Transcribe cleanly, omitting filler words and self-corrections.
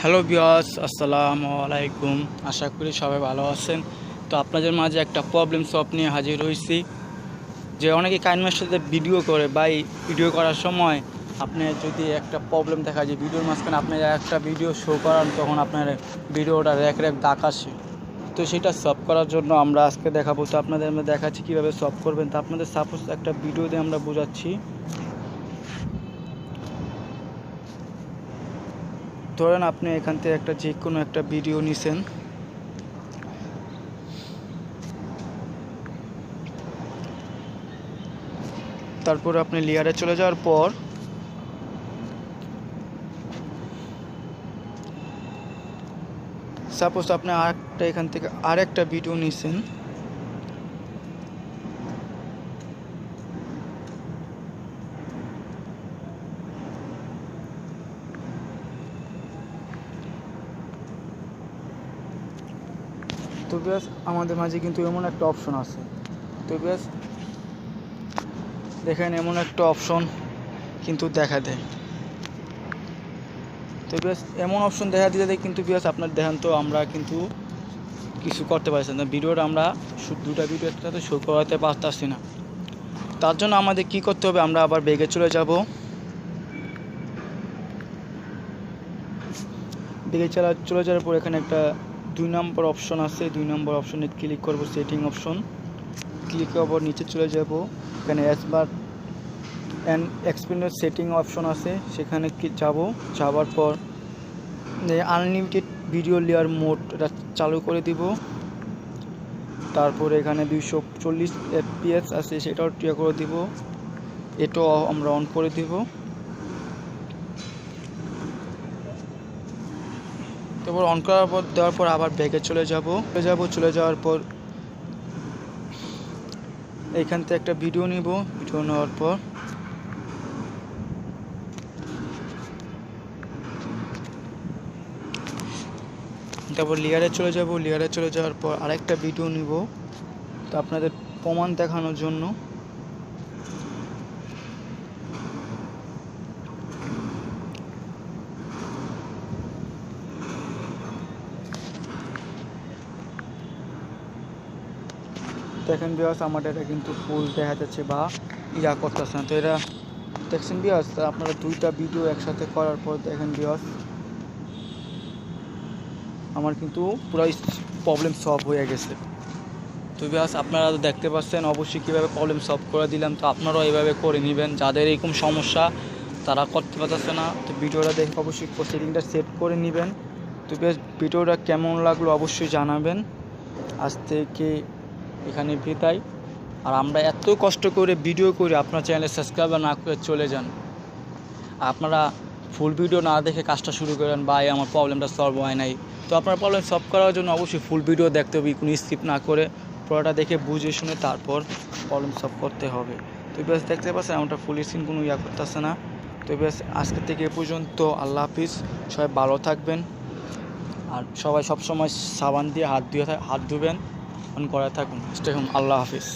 Hello viewers, আসসালামু আলাইকুম। আশা করি সবাই ভালো আছেন। তো আপনাদের মাঝে একটা প্রবলেম সলভ নিয়ে হাজির হয়েছি। যে অনেকে কাইনমাস্টারে ভিডিও করে বা ভিডিও করার সময় আপনি যদি একটা প্রবলেম দেখা যায় ভিডিওর মাঝখানে আপনি একটা ভিডিও শো করান, তখন আপনার ভিডিওটা র্যাক দাগ আসে। তো সেটা সলভ করার জন্য আমরা আজকে দেখাবো। তো আপনাদের আমরা দেখাচ্ছি কীভাবে সলভ করবেন। তো আপনাদের সাপোজ একটা ভিডিও দিয়ে আমরা বোঝাচ্ছি। ধরেন আপনি এখান থেকে একটা যে কোনো একটা ভিডিও নিছেন, তারপরে আপনি লেয়ারে চলে যাওয়ার পর সাপোজ আপনি এখান থেকে আরেকটা ভিডিও নিছেন, তো ব্যাস আমাদের মাঝে কিন্তু এমন একটা অপশন আছে। তো ব্যাস দেখেন এমন একটা অপশন কিন্তু দেখা দেয়। তো ব্যাস এমন অপশন দেখা দিতে দেয় কিন্তু ব্যাস আপনার দেখেন তো আমরা কিন্তু কিছু করতে পারছি না। ভিডিওটা আমরা দুটা ভিডিও একসাথে শো করাতে পারতেছি না। তার জন্য আমাদের কি করতে হবে, আমরা আবার ব্যাগে চলে যাব। ব্যাগে চলে যাওয়ার পর এখানে একটা 2 নম্বর অপশন আছে। 2 নম্বর অপশনে ক্লিক করব, সেটিং অপশন ক্লিক করব, নিচে চলে যাব। এখানে এসবার অ্যান্ড এক্সপেন্ডের সেটিং অপশন আছে, সেখানে যাওয়ার পর আনলিমিটেড ভিডিও লেয়ার মোড এটা চালু করে দিব। তারপরে এখানে 240 FPS আছে, সেটাও ট্রিয়া করে দিব। এটাও আমরা অন করে দিব। তারপর অন করার পর দেওয়ার পর আবার ব্যাগে চলে যাওয়ার পর এইখান থেকে একটা ভিডিও নিব। ভিডিও নেওয়ার পর তারপর লেয়ারে চলে যাওয়ার পর আরেকটা ভিডিও নিব, তো আপনাদের প্রমাণ দেখানোর জন্য। দেখেন ভিউয়ার্স, আমার এটা কিন্তু ফুল দেখা যাচ্ছে বা করতেছে না। তো এটা দেখছেন ভিউয়ার্স, আপনারা দুইটা ভিডিও একসাথে করার পর দেখেন ভিউয়ার্স আমার কিন্তু পুরো প্রবলেম সলভ হয়ে গেছে। তো ভিউয়ার্স আপনারা তো দেখতে পাচ্ছেন অবশ্যই কীভাবে প্রবলেম সলভ করে দিলাম। তো আপনারাও এইভাবে করে নেবেন, যাদের এরকম সমস্যা তারা করতে পারতেছে না। তো ভিডিওটা দেখে অবশ্যই সেটিংটা সেট করে নেবেন। তো বেশ ভিডিওটা কেমন লাগলো অবশ্যই জানাবেন। আজ থেকে এখানে বিদায়। আর আমরা এত কষ্ট করে ভিডিও করি, আপনার চ্যানেলে সাবস্ক্রাইব না করে চলে যান। আপনারা ফুল ভিডিও না দেখে কাজটা শুরু করেন, বা আমার প্রবলেমটা সলভ হয় নাই। তো আপনার প্রবলেম সলভ করার জন্য অবশ্যই ফুল ভিডিও দেখতে হবে, কোনো স্কিপ না করে পুরোটা দেখে বুঝে শুনে তারপর প্রবলেম সলভ করতে হবে। তো বেশ দেখতে পাচ্ছেন আমরা ফুল স্ক্রিন কোনো করতেছে না। তো বেশ আজকে থেকে এ পর্যন্ত। আল্লাহ হাফিজ, সবাই ভালো থাকবেন। আর সবাই সবসময় সাবান দিয়ে হাত ধুবেন, অন করে থাকুন। Stay home. আল্লাহ হাফিজ।